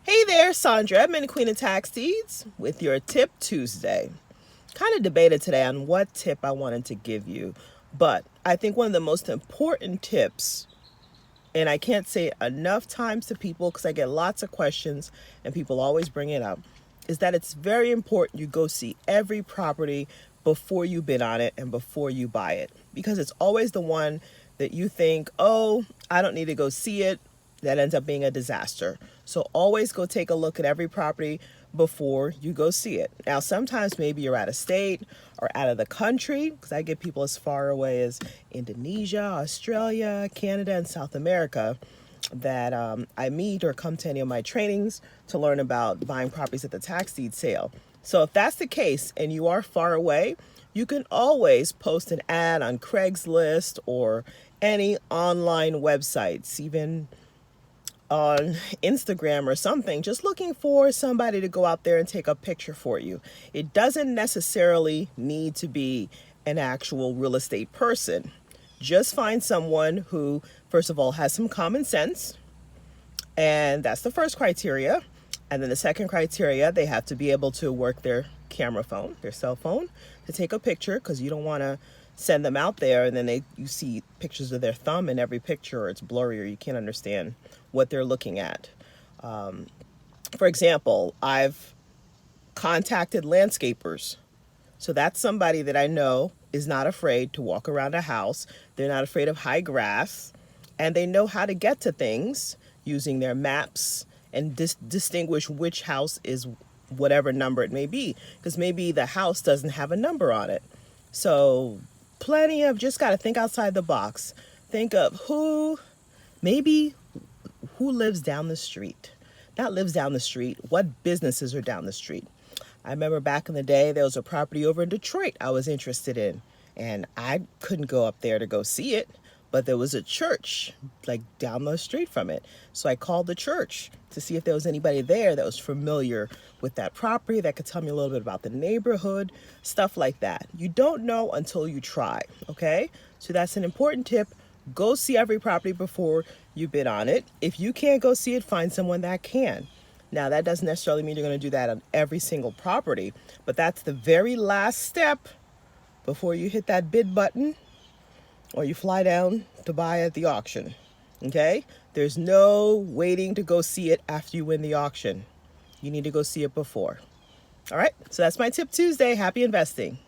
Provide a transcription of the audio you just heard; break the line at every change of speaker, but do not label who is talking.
Hey there, Sandra Edmond, Queen of Tax Deeds, with your Tip Tuesday. Kind of debated today on what tip I wanted to give you, but I think one of the most important tips, and I can't say it enough times to people because I get lots of questions and people always bring it up, is that it's very important you go see every property before you bid on it and before you buy it, because it's always the one that you think, oh, I don't need to go see it, that ends up being a disaster. So always go take a look at every property before you go see it. Now, sometimes maybe you're out of state or out of the country, because I get people as far away as Indonesia, Australia, Canada, and South America that I meet or come to any of my trainings to learn about buying properties at the tax deed sale. So if that's the case and you are far away, you can always post an ad on Craigslist or any online websites, even on Instagram or something, just looking for somebody to go out there and take a picture for you. It doesn't necessarily need to be an actual real estate person. Just find someone who, first of all, has some common sense, and that's the first criteria. And then the second criteria, they have to be able to work their camera phone, their cell phone, to take a picture, because you don't want to send them out there and then you see pictures of their thumb in every picture, or it's blurry, or you can't understand what they're looking at. For example, I've contacted landscapers. So that's somebody that I know is not afraid to walk around a house. They're not afraid of high grass, and they know how to get to things using their maps and distinguish which house is whatever number it may be, because maybe the house doesn't have a number on it. So plenty of, just got to think outside the box. Think of maybe who lives down the street. Not lives down the street, what businesses are down the street. I remember back in the day, there was a property over in Detroit I was interested in, and I couldn't go up there to go see it, but there was a church like down the street from it. So I called the church to see if there was anybody there that was familiar with that property, that could tell me a little bit about the neighborhood, stuff like that. You don't know until you try, okay? So that's an important tip. Go see every property before you bid on it. If you can't go see it, find someone that can. Now, that doesn't necessarily mean you're going to do that on every single property, but that's the very last step before you hit that bid button or you fly down to buy at the auction. Okay? There's no waiting to go see it after you win the auction. You need to go see it before. All right? So that's my Tip Tuesday. Happy investing.